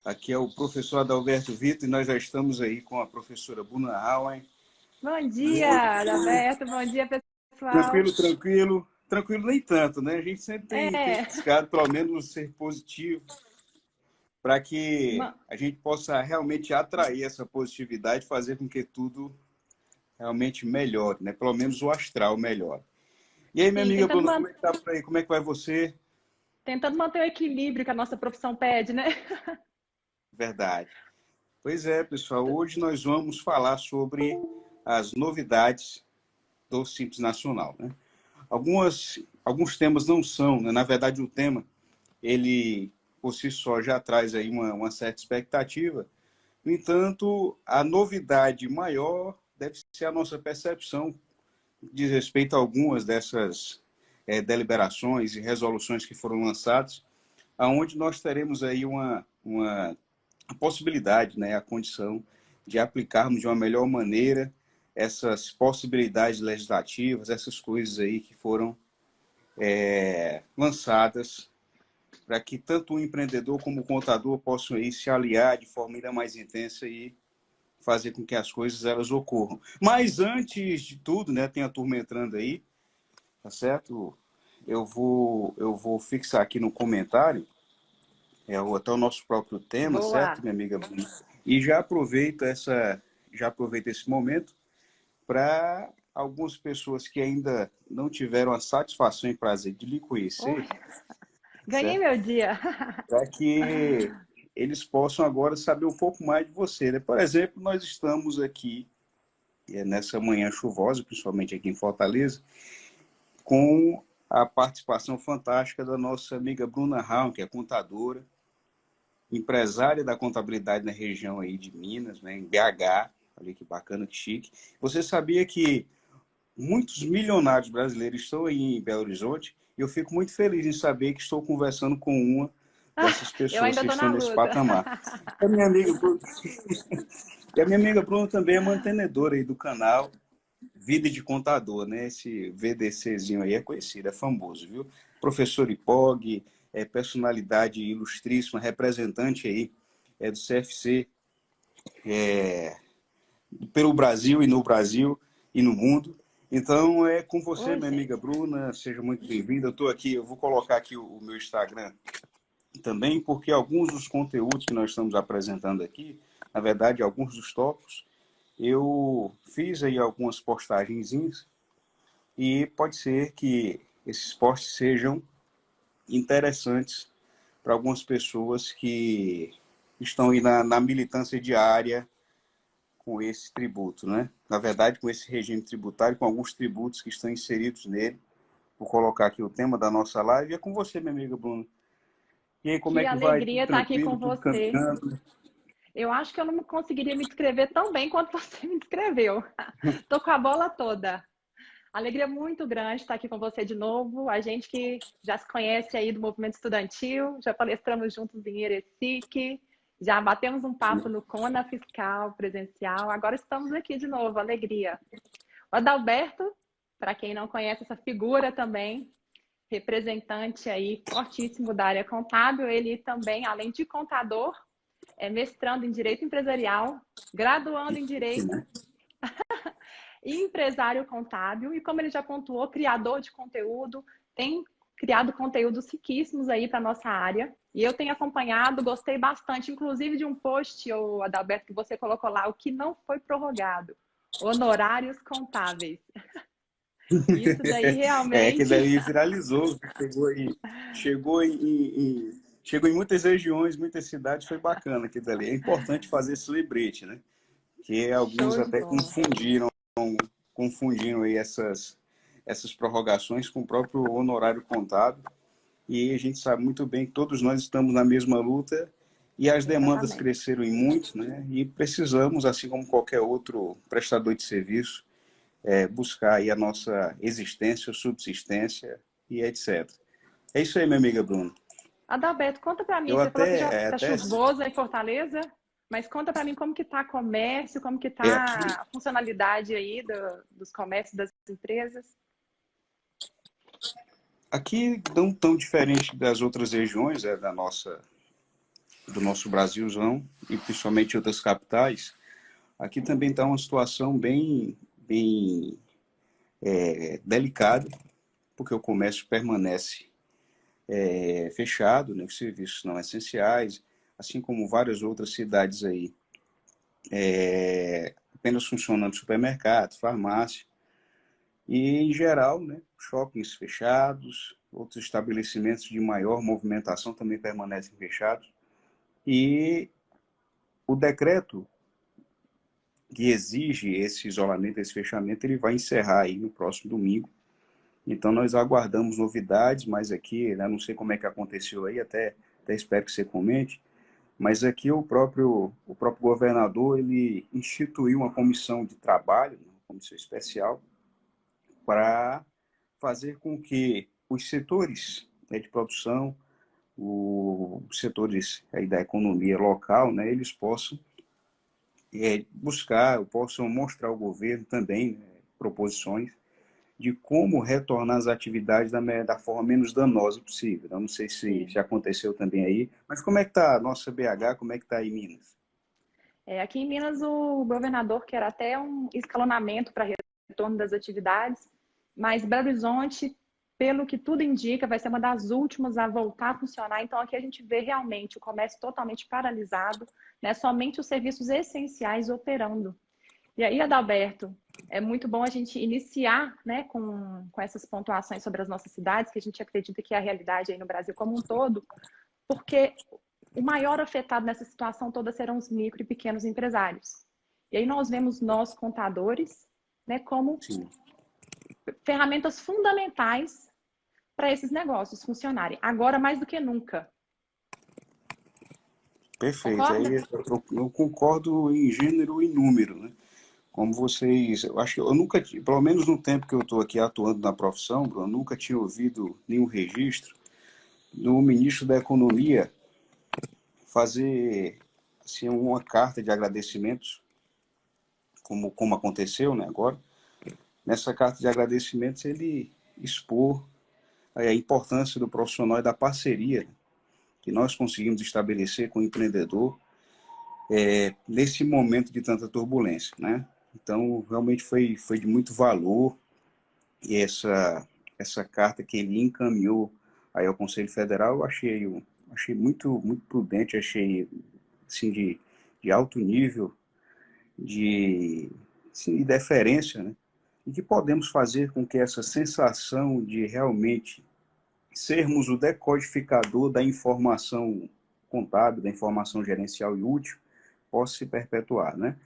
Aqui é o professor Adalberto Vitor e nós já estamos aí com a professora Bruna Hauen. Bom dia, Adalberto. Bom dia, pessoal. Tranquilo, tranquilo. Tranquilo nem tanto, né? A gente sempre tem É, buscado, pelo menos, ser positivo para que ma- a gente possa realmente atrair essa positividade, fazer com que tudo realmente melhore, né? Pelo menos o astral melhore. E aí, minha sim, amiga Bruna, como é que tá por aí? Como é que vai você? tentando manter o equilíbrio que a nossa profissão pede, né? Verdade. Pois é, pessoal. Hoje nós vamos falar sobre as novidades do Simples Nacional, né? Alguns temas não são, né? Na verdade, o tema, ele por si só já traz aí uma certa expectativa. No entanto, a novidade maior deve ser a nossa percepção de respeito a algumas dessas deliberações e resoluções que foram lançadas, aonde nós teremos aí uma a possibilidade, né, a condição de aplicarmos de uma melhor maneira essas possibilidades legislativas, essas coisas aí que foram lançadas para que tanto o empreendedor como o contador possam aí se aliar de forma ainda mais intensa e fazer com que as coisas elas ocorram. Mas antes de tudo, né, tem a turma entrando aí, tá certo? Eu vou fixar aqui no comentário até o nosso próprio tema, certo, Boa. minha amiga Bruna? E já aproveito esse momento para algumas pessoas que ainda não tiveram a satisfação e prazer de lhe Oi, conhecer, ganhei certo? meu dia. Para que eles possam agora saber um pouco mais de você, né? Por exemplo, nós estamos aqui nessa manhã chuvosa, principalmente aqui em Fortaleza, com a participação fantástica da nossa amiga Bruna Raun, que é contadora, empresária da contabilidade na região aí de Minas, né, em BH. Olha que bacana, que chique. Você sabia que muitos milionários brasileiros estão aí em Belo Horizonte? E eu fico muito feliz em saber que estou conversando com uma dessas Eu pessoas ainda que tô estão na nesse luta. patamar. E a minha amiga Bruna, e a minha amiga Bruna também é mantenedora aí do canal Vida de Contador, né? Esse VDCzinho aí é conhecido, é famoso, viu? Professor IPOG, personalidade ilustríssima, representante aí do CFC pelo Brasil e no mundo. Então é com você, Oi, minha amiga gente. Bruna, seja muito bem-vinda. Eu estou aqui, eu vou colocar aqui o meu Instagram também, porque alguns dos conteúdos que nós estamos apresentando aqui, na verdade, alguns dos tópicos, eu fiz aí algumas postagenzinhas e pode ser que esses posts sejam interessantes para algumas pessoas que estão aí na militância diária com esse tributo, né? Na verdade, com esse regime tributário, com alguns tributos que estão inseridos nele. Vou colocar aqui o tema da nossa live e é com você, minha amiga Bruna. E aí, como Que é que vai? alegria Tudo estar aqui tranquilo, com tudo você. caminhando? Eu acho que eu não conseguiria me descrever tão bem quanto você me descreveu. Tô com a bola toda. Alegria muito grande estar aqui com você de novo. A gente que já se conhece aí do movimento estudantil, já palestramos juntos em Erecic, já batemos um papo no Cona Fiscal presencial. Agora estamos aqui de novo, alegria. O Adalberto, para quem não conhece essa figura também, representante aí fortíssimo da área contábil, ele também, além de contador, é mestrando em Direito Empresarial, graduando em Direito empresário contábil e, como ele já pontuou, criador de conteúdo, tem criado conteúdos riquíssimos aí para a nossa área. E eu tenho acompanhado, gostei bastante, inclusive de um post, Adalberto, que você colocou lá, o que não foi prorrogado, honorários contábeis. Isso daí Que realmente daí viralizou, chegou em muitas regiões, muitas cidades, foi bacana aquilo dali. É importante fazer esse lembrete, né? Que alguns show de até bola. confundiram aí essas prorrogações com o próprio honorário contábil. E a gente sabe muito bem que todos nós estamos na mesma luta e as demandas Exatamente. cresceram em muito, né? E precisamos, assim como qualquer outro prestador de serviço, buscar aí a nossa existência, subsistência e etc. É isso aí, minha amiga Bruna. Adalberto, conta para mim, Eu você falou que já tá até chuvoso em Fortaleza, mas conta para mim como que tá comércio, como que aqui, tá a funcionalidade aí dos comércios das empresas. aqui não tão diferente das outras regiões da do nosso Brasilzão, e principalmente outras capitais, aqui também está uma situação bem delicada, porque o comércio permanece fechado, né, os serviços não essenciais, assim como várias outras cidades aí, apenas funcionando supermercado, farmácia, e em geral, né, shoppings fechados, outros estabelecimentos de maior movimentação também permanecem fechados, e o decreto que exige esse isolamento, esse fechamento, ele vai encerrar aí no próximo domingo. Então, nós aguardamos novidades, mas aqui, né, não sei como é que aconteceu aí, até espero que você comente, mas aqui o próprio governador, ele instituiu uma comissão de trabalho, uma comissão especial, para fazer com que os setores, né, de produção, os setores aí da economia local, né, eles possam buscar, possam mostrar ao governo também, né, proposições de como retornar às atividades da forma menos danosa possível. Eu não sei se Sim. aconteceu também aí, mas como é que está a nossa BH, como é que está aí em Minas? Aqui em Minas, o governador quer até um escalonamento para retorno das atividades, mas Belo Horizonte, pelo que tudo indica, vai ser uma das últimas a voltar a funcionar. Então, aqui a gente vê realmente o comércio totalmente paralisado, né? Somente os serviços essenciais operando. E aí, Adalberto, é muito bom a gente iniciar, né, com essas pontuações sobre as nossas cidades, que a gente acredita que é a realidade aí no Brasil como um todo, porque o maior afetado nessa situação toda serão os micro e pequenos empresários. E aí nós vemos nós, contadores, né, como Sim, ferramentas fundamentais para esses negócios funcionarem, agora mais do que nunca. perfeito. Concorda? Aí eu concordo em gênero e número, né? Como vocês, eu acho que eu nunca, pelo menos no tempo que eu estou aqui atuando na profissão, Bruno, eu nunca tinha ouvido nenhum registro do ministro da Economia fazer assim, uma carta de agradecimentos, como aconteceu, né, agora. Nessa carta de agradecimentos, ele expor a importância do profissional e da parceria, né, que nós conseguimos estabelecer com o empreendedor nesse momento de tanta turbulência, né? Então, realmente foi de muito valor, e essa carta que ele encaminhou aí ao Conselho Federal, eu achei muito prudente, achei assim, de alto nível de, assim, de deferência, né? E que podemos fazer com que essa sensação de realmente sermos o decodificador da informação contábil, da informação gerencial e útil, possa se perpetuar, né?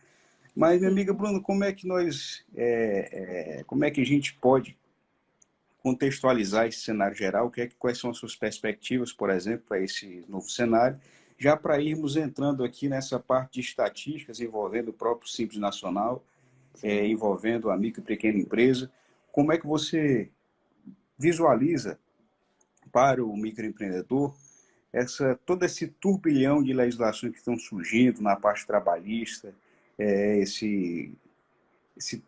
Mas, minha amiga Sim. Bruna, como é que a gente pode contextualizar esse cenário geral? Quais são as suas perspectivas, por exemplo, para esse novo cenário? Já para irmos entrando aqui nessa parte de estatísticas envolvendo o próprio Simples Nacional, Sim. envolvendo a micro e pequena empresa, como é que você visualiza para o microempreendedor todo esse turbilhão de legislações que estão surgindo na parte trabalhista, esse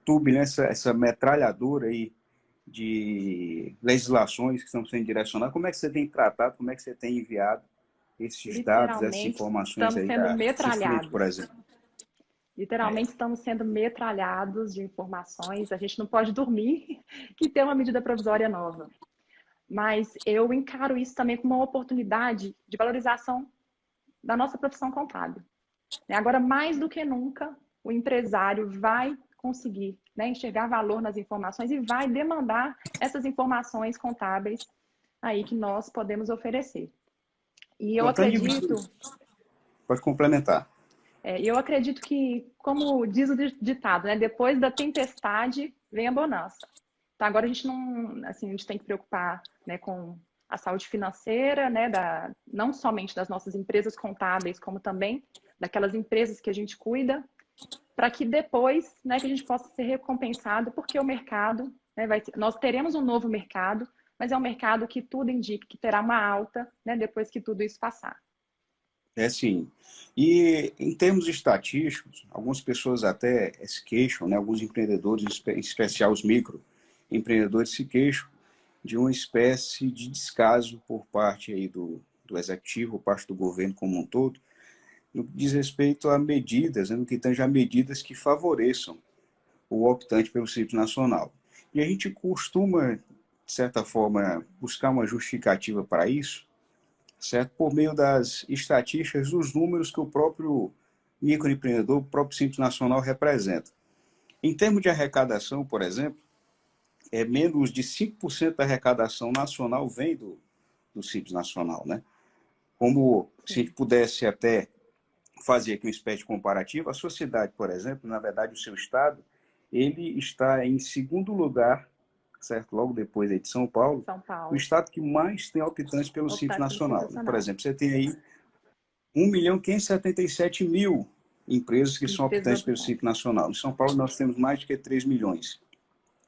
turbilhão, essa metralhadora aí de legislações que estão sendo direcionadas? Como é que você tem tratado, como é que você tem enviado esses dados, essas Literalmente informações estamos aí sendo da CIFRUT, por metralhados. exemplo? Literalmente estamos sendo metralhados de informações. A gente não pode dormir que tem uma medida provisória nova. Mas eu encaro isso também como uma oportunidade de valorização da nossa profissão contábil. Agora, mais do que nunca, o empresário vai conseguir, né, enxergar valor nas informações e vai demandar essas informações contábeis aí que nós podemos oferecer. E eu Contando de acredito, pode complementar. eu acredito que, como diz o ditado, né, depois da tempestade vem a bonança. Então, agora a gente não, assim, a gente tem que preocupar, né, com a saúde financeira, né, não somente das nossas empresas contábeis, como também daquelas empresas que a gente cuida, para que depois, né, que a gente possa ser recompensado, porque o mercado, né, nós teremos um novo mercado, mas é um mercado que tudo indica que terá uma alta, né, depois que tudo isso passar. É sim. E em termos estatísticos, algumas pessoas até se queixam, né? Alguns empreendedores, em especial os microempreendedores, se queixam de uma espécie de descaso por parte aí do executivo, por parte do governo como um todo, no que diz respeito a medidas, né, no que tange a medidas que favoreçam o optante pelo Simples Nacional. E a gente costuma, de certa forma, buscar uma justificativa para isso, certo? Por meio das estatísticas, dos números que o próprio microempreendedor, o próprio Simples Nacional representa. Em termos de arrecadação, por exemplo, menos de 5% da arrecadação nacional vem do Simples Nacional, né? Como se a gente pudesse até fazer aqui uma espécie de comparativo, a sua cidade, por exemplo, na verdade o seu estado, ele está em segundo lugar, certo? Logo depois aí de São Paulo, São o Paulo. estado que mais tem optantes pelo Simples Optantes pelo Simples Nacional. Por Nacional. exemplo, você tem aí 1.577.000 empresas que são Empresas optantes pelo optantes. Simples Nacional. Em São Paulo nós temos mais de que 3 milhões,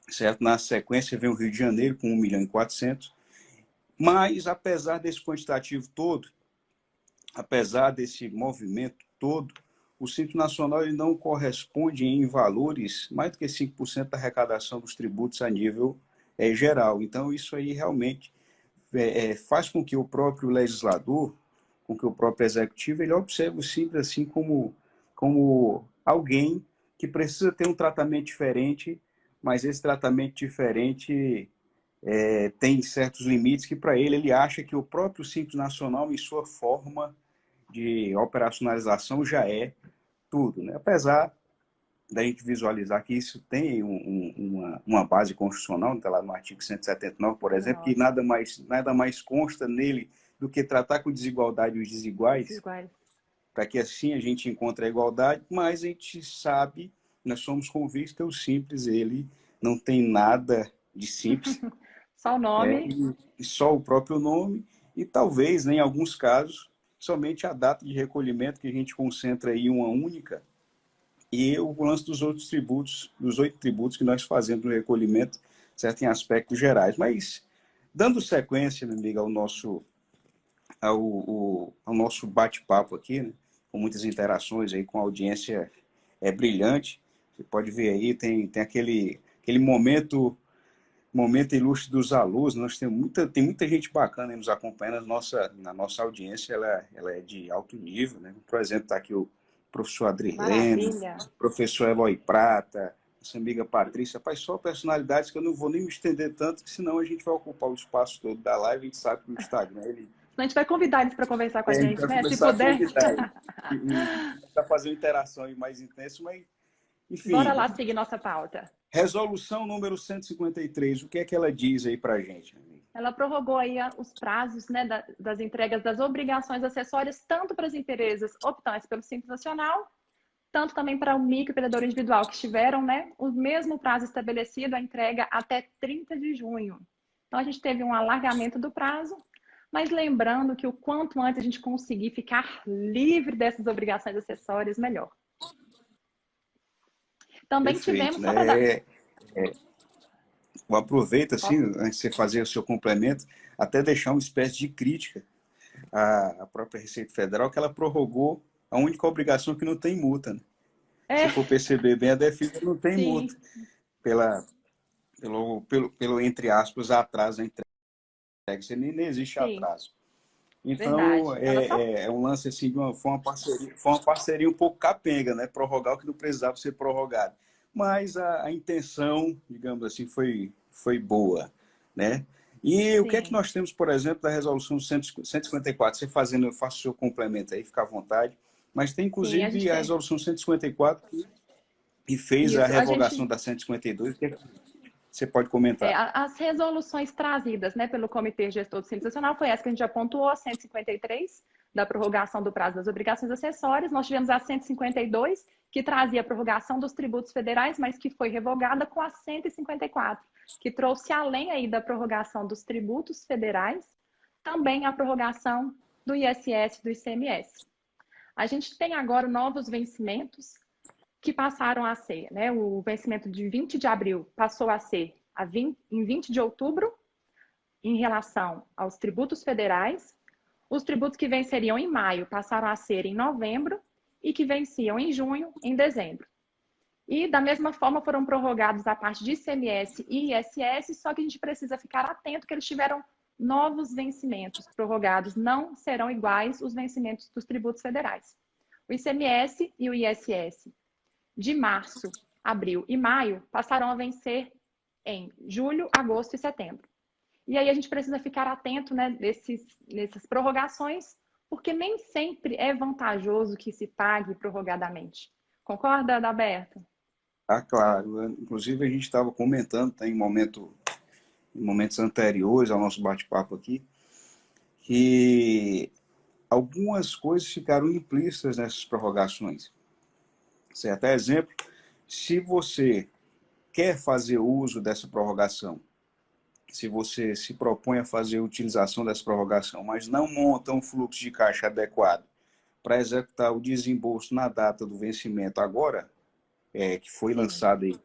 certo? Na sequência vem o Rio de Janeiro com 1.400.000. Mas, apesar desse quantitativo todo, apesar desse movimento todo, o Simples Nacional ele não corresponde em valores mais do que 5% da arrecadação dos tributos a nível geral. Então, isso aí realmente faz com que o próprio legislador, com que o próprio executivo, ele observe o Simples assim como alguém que precisa ter um tratamento diferente, mas esse tratamento diferente tem certos limites que, para ele acha que o próprio Simples Nacional, em sua forma de operacionalização, já é tudo, né? Apesar da gente visualizar que isso tem uma base constitucional, está lá no artigo 179, por exemplo, que nada mais consta nele do que tratar com desigualdade os desiguais, Desiguais. para que assim a gente encontre a igualdade, mas a gente sabe, nós somos convictos que o Simples, ele não tem nada de simples, Só o nome. e só o próprio nome, e talvez, né, em alguns casos, somente a data de recolhimento, que a gente concentra em uma única, e o lance dos outros tributos, dos 8 tributos que nós fazemos no recolhimento, certo, em aspectos gerais. Mas, dando sequência, meu amigo, ao nosso bate-papo aqui, né, com muitas interações aí com a audiência brilhante, você pode ver aí, tem aquele momento ilustre dos alunos. Nós tem muita gente bacana aí nos acompanhando. Na nossa audiência, ela é de alto nível, né? Por exemplo, está aqui o professor Adrilene, Maravilha. professor Eloy Prata, nossa amiga Patrícia. Pai, só personalidades que eu não vou nem me estender tanto, que senão a gente vai ocupar o espaço todo da live. A gente sabe que o Instagram, A gente vai convidar eles para conversar com a a gente gente, vai né? Se começar a puder. convidar para fazer uma interação aí mais intensa, mas, Bora enfim, lá seguir nossa pauta. resolução número 153, o que é que ela diz aí para a gente, amigo? Ela prorrogou aí os prazos, né, das entregas das obrigações acessórias, tanto para as empresas optantes pelo Simples Nacional, tanto também para o microempreendedor individual, que tiveram, né, o mesmo prazo estabelecido, a entrega até 30 de junho. Então, a gente teve um alargamento do prazo, mas lembrando que o quanto antes a gente conseguir ficar livre dessas obrigações acessórias, melhor. Também Perfeito, tivemos, só para dar... né? Eu aproveito, assim, antes de você fazer o seu complemento, até deixar uma espécie de crítica à própria Receita Federal, que ela prorrogou a única obrigação que não tem multa, né? Se É, for perceber bem, a DEFIP não tem multa sim, pela, pelo entre aspas, atraso na entrega. Isso nem existe sim, atraso. Então, verdade. Ela só... é um lance assim, foi uma parceria um pouco capenga, né? Prorrogar o que não precisava ser prorrogado. Mas a intenção, digamos assim, foi boa, né? E o que é que Sim, nós temos, por exemplo, da resolução 154? Você fazendo, eu faço o seu complemento aí, fica à vontade. Mas tem, sim, a gente inclusive, a tem. resolução 154 que fez a Isso, a revogação gente... da 152. O que é que você pode comentar? as resoluções trazidas, né, pelo Comitê Gestor do Simples Nacional foi essa que a gente já pontuou, a 153, da prorrogação do prazo das obrigações acessórias. Nós tivemos a 152, que trazia a prorrogação dos tributos federais, mas que foi revogada com a 154, que trouxe, além aí da prorrogação dos tributos federais, também a prorrogação do ISS e do ICMS. A gente tem agora novos vencimentos que passaram a ser, né? O vencimento de 20 de abril passou a ser em 20 de outubro, em relação aos tributos federais. Os tributos que venceriam em maio passaram a ser em novembro e que venciam em junho, em dezembro. E, da mesma forma, foram prorrogados a parte de ICMS e ISS, só que a gente precisa ficar atento que eles tiveram novos vencimentos prorrogados, não serão iguais os vencimentos dos tributos federais. O ICMS e o ISS de março, abril e maio passarão a vencer em julho, agosto e setembro. E aí a gente precisa ficar atento, né, nessas prorrogações, porque nem sempre é vantajoso que se pague prorrogadamente. Concorda, Adalberto? Ah, claro. Inclusive, a gente estava comentando, tá, em momentos anteriores ao nosso bate-papo aqui, que algumas coisas ficaram implícitas nessas prorrogações. Certo? Exemplo, se você quer fazer uso dessa prorrogação, se você se propõe a fazer a utilização dessa prorrogação, mas não monta um fluxo de caixa adequado para executar o desembolso na data do vencimento agora, que foi Sim. lançado aí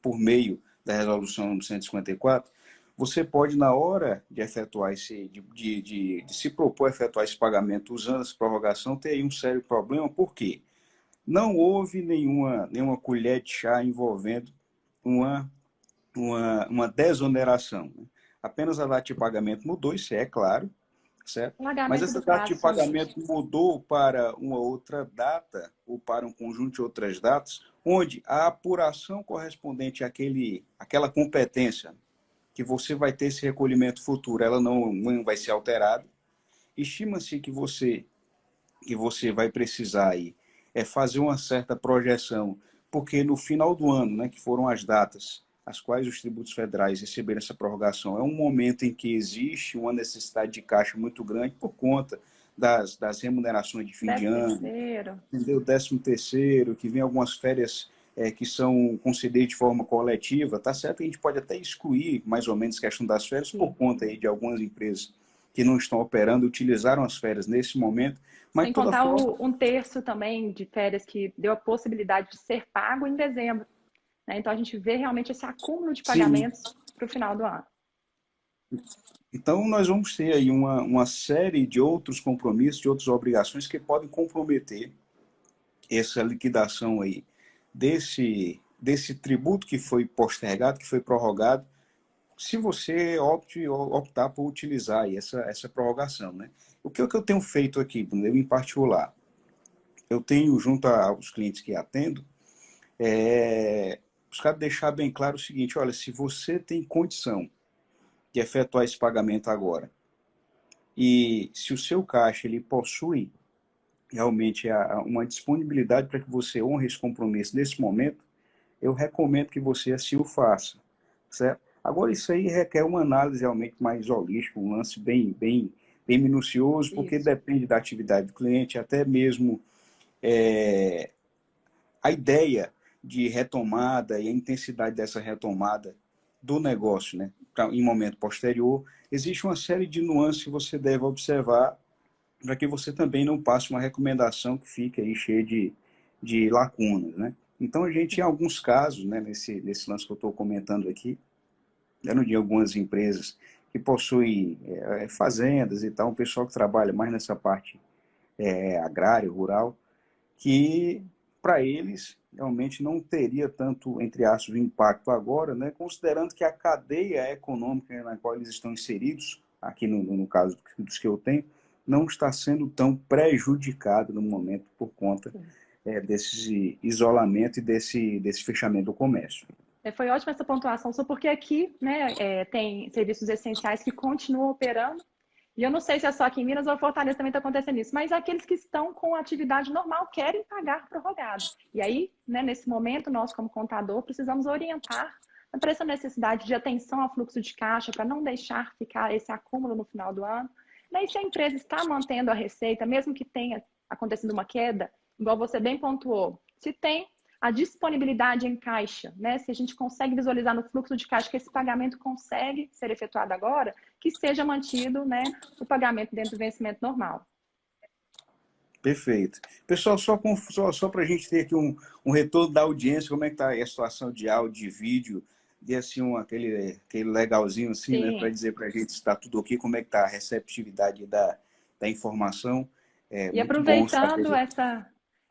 por meio da resolução 154, você pode, na hora de efetuar de se propor a efetuar esse pagamento usando essa prorrogação, ter aí um sério problema, por quê? Não houve nenhuma colher de chá envolvendo uma, uma desoneração. Né? Apenas a data de pagamento mudou, isso é claro, certo? Mas Alargamento essa do data de prazo, somente. pagamento mudou para uma outra data, ou para um conjunto de outras datas, onde a apuração correspondente àquela competência que você vai ter esse recolhimento futuro, ela não vai ser alterada. Estima-se que você vai precisar aí fazer uma certa projeção, porque no final do ano, né, que foram as datas as quais os tributos federais receberam essa prorrogação, é um momento em que existe uma necessidade de caixa muito grande por conta das remunerações de fim de Décimo ano, terceiro. entendeu? 13º, que vem algumas férias que são concedidas de forma coletiva, tá certo que a gente pode até excluir mais ou menos a questão das férias por Sim. conta aí de algumas empresas que não estão operando, utilizaram as férias nesse momento, mas Sem de toda contar forma, um terço também de férias que deu a possibilidade de ser pago em dezembro. Né? Então a gente vê realmente esse acúmulo de sim. pagamentos para o final do ano. Então nós vamos ter aí uma série de outros compromissos, de outras obrigações que podem comprometer essa liquidação aí desse tributo que foi postergado, que foi prorrogado, se você optar por utilizar aí essa prorrogação, né? O que eu tenho feito aqui, Bruno, eu em particular, eu tenho, junto aos clientes que atendo, buscado deixar bem claro o seguinte: olha, se você tem condição de efetuar esse pagamento agora, e se o seu caixa ele possui realmente uma disponibilidade para que você honre esse compromisso nesse momento, eu recomendo que você assim o faça, certo? Agora, isso aí requer uma análise realmente mais holística, um lance bem minucioso, porque Isso. depende da atividade do cliente, até mesmo é, a ideia de retomada e a intensidade dessa retomada do negócio, né, em momento posterior. Existe uma série de nuances que você deve observar para que você também não passe uma recomendação que fique aí cheia de lacunas, né? Então, a gente, em alguns casos, né, nesse lance que eu estou comentando aqui, eram de algumas empresas que possuem fazendas e tal, um pessoal que trabalha mais nessa parte agrária, rural, que para eles realmente não teria tanto, entre aspas, impacto agora, né, considerando que a cadeia econômica na qual eles estão inseridos, aqui no caso dos que eu tenho, não está sendo tão prejudicada no momento por conta Sim. desse isolamento e desse fechamento do comércio. Foi ótima essa pontuação, só porque aqui, né, tem serviços essenciais que continuam operando. E eu não sei se é só aqui em Minas ou Fortaleza também está acontecendo isso, mas aqueles que estão com atividade normal querem pagar prorrogado. E aí, né, nesse momento, nós, como contador, precisamos orientar para essa necessidade de atenção ao fluxo de caixa, para não deixar ficar esse acúmulo no final do ano. E se a empresa está mantendo a receita, mesmo que tenha acontecido uma queda, igual você bem pontuou, se tem a disponibilidade em caixa, né? Se a gente consegue visualizar no fluxo de caixa que esse pagamento consegue ser efetuado agora, que seja mantido, né, o pagamento dentro do vencimento normal. Perfeito. Pessoal, só para a gente ter aqui um retorno da audiência, como é que está a situação de áudio, de vídeo, de assim, aquele legalzinho assim, né, para Sim. dizer para a gente se está tudo ok, como é que está a receptividade da informação. É E muito bom aproveitando saber.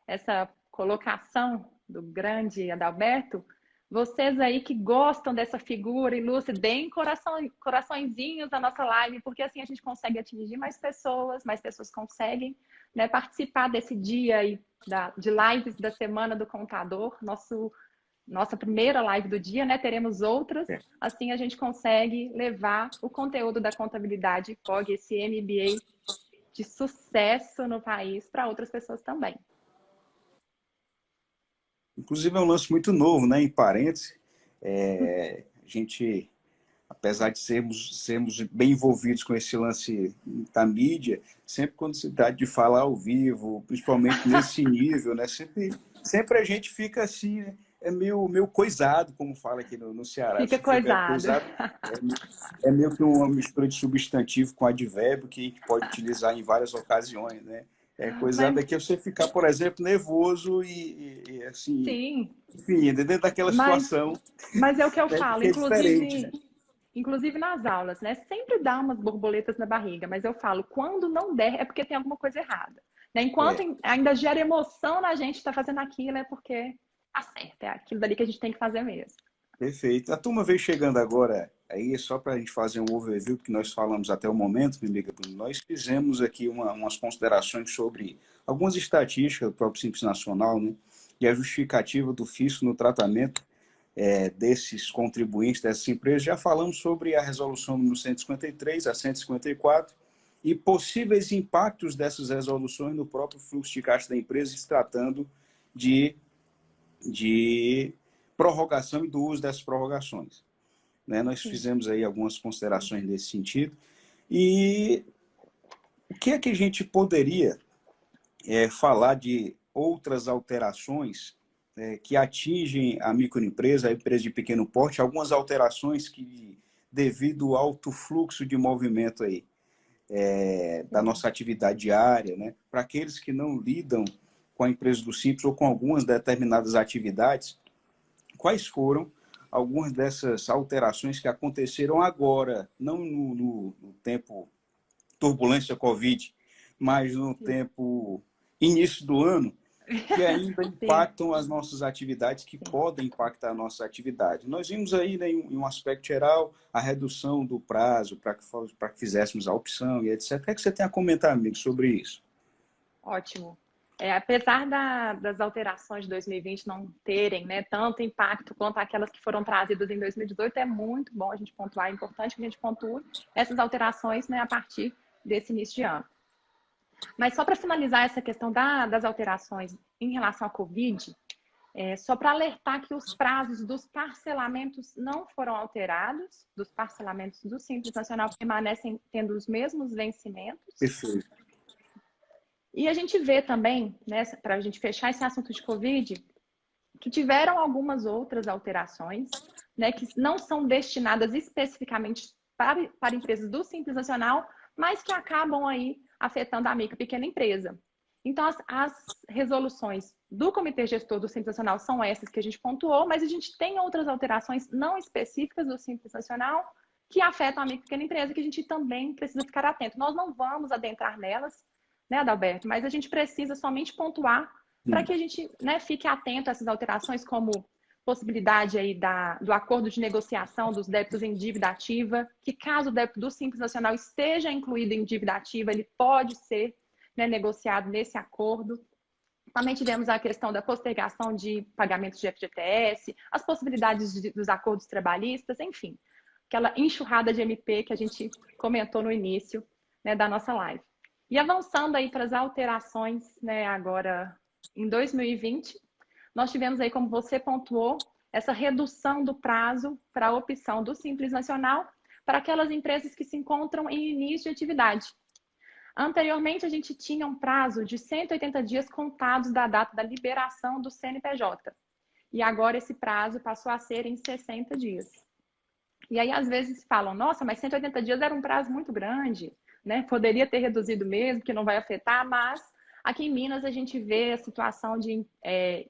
essa colocação do grande Adalberto, vocês aí que gostam dessa figura ilustre, deem coraçõezinhos na nossa live, porque assim a gente consegue atingir mais pessoas conseguem né, participar desse dia aí de lives da Semana do Contador, nossa primeira live do dia, né? Teremos outras. Assim a gente consegue levar o conteúdo da contabilidade POG, esse MBA de sucesso no país, para outras pessoas também. Inclusive é um lance muito novo, né? Em parênteses, a gente, apesar de sermos bem envolvidos com esse lance da mídia, sempre quando se trata de falar ao vivo, principalmente nesse nível, né? Sempre a gente fica assim, né? É meio coisado, como fala aqui no Ceará. Fica Você fica coisado. coisado, é meio que uma mistura de substantivo com advérbio que a gente pode utilizar em várias ocasiões, né? Coisado Mas, aqui é você ficar, por exemplo, nervoso e assim, sim, enfim, dentro daquela mas, situação, mas é o que eu né, falo, que é diferente, né? inclusive nas aulas, né? Sempre dá umas borboletas na barriga, mas eu falo, quando não der, é porque tem alguma coisa errada. Né? Enquanto É, ainda gera emoção na gente estar fazendo aquilo, é porque tá certo, é aquilo dali que a gente tem que fazer mesmo. perfeito. A turma veio chegando agora aí, só para a gente fazer um overview, que nós falamos até o momento, minha amiga Bruno, nós fizemos aqui umas considerações sobre algumas estatísticas do próprio Simples Nacional, né? E a justificativa do fisco no tratamento desses contribuintes, dessas empresas. Já falamos sobre a resolução número 153 a 154 e possíveis impactos dessas resoluções no próprio fluxo de caixa da empresa, se tratando de prorrogação e do uso dessas prorrogações. Né? Nós Sim. fizemos aí algumas considerações nesse sentido. E o que é que a gente poderia falar de outras alterações que atingem a microempresa, a empresa de pequeno porte, algumas alterações que, devido ao alto fluxo de movimento aí, da nossa atividade diária, né? Para aqueles que não lidam com a empresa do Simples ou com algumas determinadas atividades, quais foram algumas dessas alterações que aconteceram agora, não no tempo turbulência Covid, mas no Sim. tempo início do ano, que ainda Sim. impactam as nossas atividades, que Sim. podem impactar a nossa atividade. Nós vimos aí, né, em um aspecto geral, a redução do prazo para que fizéssemos a opção e etc. O que é que você tem a comentar, amigo, sobre isso? Ótimo. Apesar das alterações de 2020 não terem, né, tanto impacto quanto aquelas que foram trazidas em 2018, é muito bom a gente pontuar, é importante que a gente pontue essas alterações, né, a partir desse início de ano. Mas só para finalizar essa questão das alterações em relação à Covid, só para alertar que os prazos dos parcelamentos não foram alterados, dos parcelamentos do Simples Nacional permanecem tendo os mesmos vencimentos. Perfeito. E a gente vê também, né, para a gente fechar esse assunto de Covid, que tiveram algumas outras alterações, né, que não são destinadas especificamente para empresas do Simples Nacional, mas que acabam aí afetando a micro e pequena empresa. Então, as resoluções do Comitê Gestor do Simples Nacional são essas que a gente pontuou, mas a gente tem outras alterações não específicas do Simples Nacional que afetam a micro e pequena empresa que a gente também precisa ficar atento. Nós não vamos adentrar nelas, né, Adalberto? Mas a gente precisa somente pontuar para que a gente, né, fique atento a essas alterações, como possibilidade aí do acordo de negociação dos débitos em dívida ativa, que caso o débito do Simples Nacional esteja incluído em dívida ativa, ele pode ser, né, negociado nesse acordo. Também tivemos a questão da postergação de pagamentos de FGTS, as possibilidades dos acordos trabalhistas, enfim, aquela enxurrada de MP que a gente comentou no início, né, da nossa live. E avançando aí para as alterações, né, agora em 2020, nós tivemos aí, como você pontuou, essa redução do prazo para a opção do Simples Nacional para aquelas empresas que se encontram em início de atividade. Anteriormente, a gente tinha um prazo de 180 dias contados da data da liberação do CNPJ. E agora esse prazo passou a ser em 60 dias. E aí, às vezes, falam, nossa, mas 180 dias era um prazo muito grande, né? Poderia ter reduzido mesmo, que não vai afetar, mas aqui em Minas a gente vê a situação de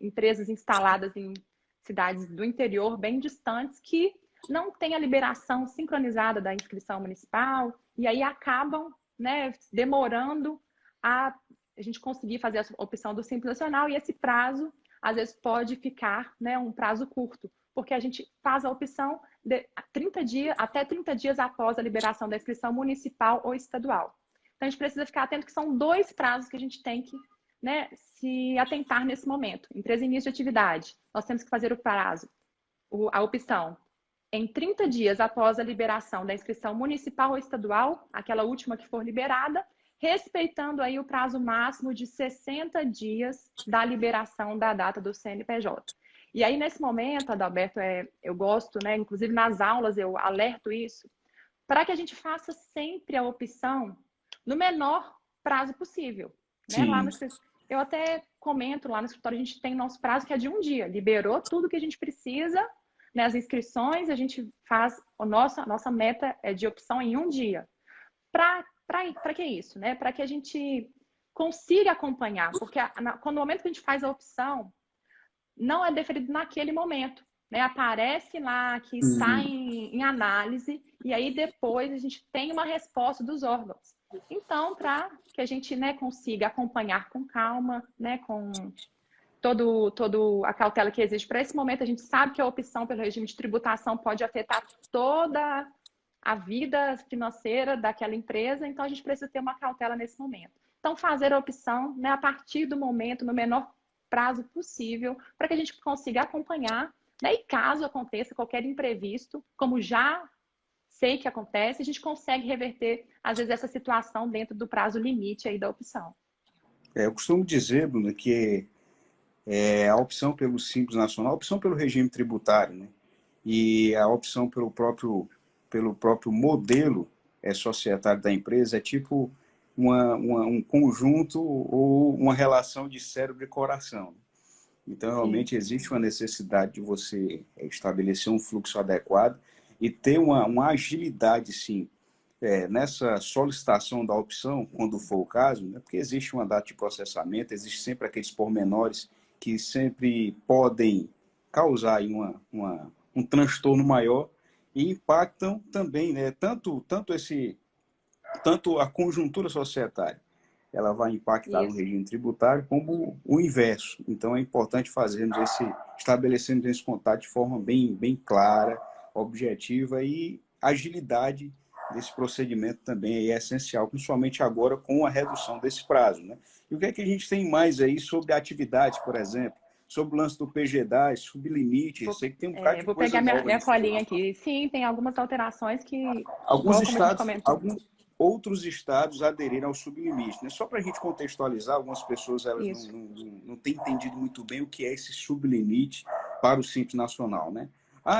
empresas instaladas em cidades do interior bem distantes que não têm a liberação sincronizada da inscrição municipal e aí acabam, né, demorando a gente conseguir fazer a opção do Simples Nacional e esse prazo, às vezes, pode ficar, né, um prazo curto, porque a gente faz a opção de 30 dias, até 30 dias após a liberação da inscrição municipal ou estadual. Então, a gente precisa ficar atento que são 2 prazos que a gente tem que, né, se atentar nesse momento. Empresa início de atividade, nós temos que fazer o prazo, a opção, em 30 dias após a liberação da inscrição municipal ou estadual, aquela última que for liberada, respeitando aí o prazo máximo de 60 dias da liberação da data do CNPJ. E aí, nesse momento, Adalberto, eu gosto, né, inclusive nas aulas eu alerto isso, para que a gente faça sempre a opção no menor prazo possível. Né? Lá no, eu até comento, lá no escritório a gente tem nosso prazo que é de 1 dia. Liberou tudo que a gente precisa, né, as inscrições, a gente faz a nossa meta é de opção em 1 dia. Para que isso? Né? Para que a gente consiga acompanhar, porque quando no momento que a gente faz a opção, não é deferido naquele momento. Né? Aparece lá que está em análise e aí depois a gente tem uma resposta dos órgãos. Então, para que a gente, né, consiga acompanhar com calma, né, com todo a cautela que existe para esse momento, a gente sabe que a opção pelo regime de tributação pode afetar toda a vida financeira daquela empresa, então a gente precisa ter uma cautela nesse momento. Então, fazer a opção, né, a partir do momento, no menor prazo possível, para que a gente consiga acompanhar, né, e caso aconteça qualquer imprevisto, como já sei que acontece, a gente consegue reverter, às vezes, essa situação dentro do prazo limite aí da opção. Eu costumo dizer, Bruno, que a opção pelo Simples Nacional, a opção pelo regime tributário, né, e a opção pelo próprio modelo societário da empresa é tipo um conjunto ou uma relação de cérebro e coração. Então, realmente, existe uma necessidade de você estabelecer um fluxo adequado e ter uma agilidade, sim, nessa solicitação da opção, quando for o caso, né? Porque existe uma data de processamento, existe sempre aqueles pormenores que sempre podem causar aí um transtorno maior e impactam também, né? Tanto a conjuntura societária, ela vai impactar no regime tributário, como o inverso. Então, é importante estabelecermos esse contato de forma bem clara, objetiva, e agilidade desse procedimento também é essencial, principalmente agora com a redução desse prazo. Né? E o que é que a gente tem mais aí sobre atividades, por exemplo? Sobre o lance do PGDAS, sublimite, eu sei que tem um bocado de vou coisa pegar nova minha colinha aqui. Sim, tem algumas alterações que, igual como a gente comentou. Outros estados aderiram ao sublimite. Né? Só para a gente contextualizar, algumas pessoas elas não têm entendido muito bem o que é esse sublimite para o Simples Nacional. Né?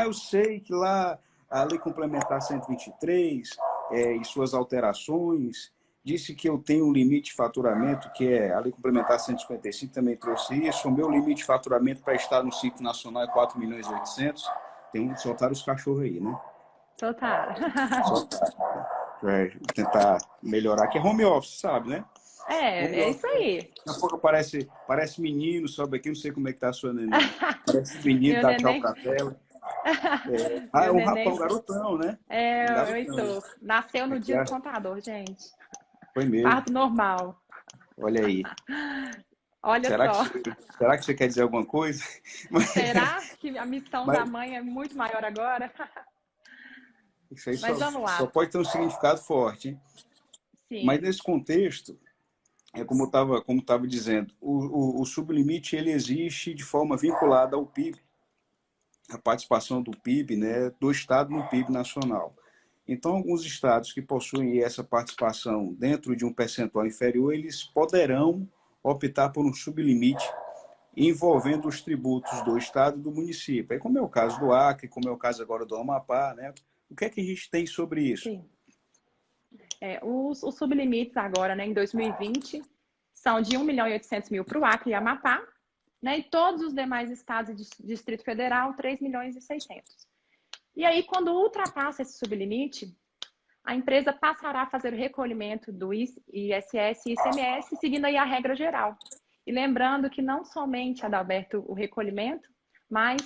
Eu sei que lá a Lei Complementar 123 e suas alterações disse que eu tenho um limite de faturamento, que é a Lei Complementar 155 também trouxe isso. O meu limite de faturamento para estar no Simples Nacional é 4.800.000. Tem que soltar os cachorros aí, né? Soltaram. Tentar melhorar, que é home office, sabe, né? É isso aí. Daqui a pouco parece menino, sobe aqui, não sei como é que tá a sua neném. Parece menino, dá tchau pra tela. É um rapaz, um garotão, né? O Heitor. Nasceu no dia do contador, gente. Foi mesmo. Parto normal. Olha aí. Olha só. Será que você quer dizer alguma coisa? Será que a missão da mãe é muito maior agora? Isso aí vamos lá. Só pode ter um significado forte. Hein? Sim. Mas nesse contexto, como estava dizendo, o sublimite ele existe de forma vinculada ao PIB, a participação do PIB, né, do Estado no PIB nacional. Então, alguns estados que possuem essa participação dentro de um percentual inferior, eles poderão optar por um sublimite envolvendo os tributos do Estado e do município. Como é o caso do Acre, como é o caso agora do Amapá, né? O que é que a gente tem sobre isso? Sim. Os sublimites agora, né, em 2020, são de 1.800.000 para o Acre e Amapá, né, e todos os demais estados e Distrito Federal, 3.600.000. E aí, quando ultrapassa esse sublimite, a empresa passará a fazer o recolhimento do ISS e ICMS, seguindo aí a regra geral. E lembrando que não somente, Adalberto, o recolhimento, mas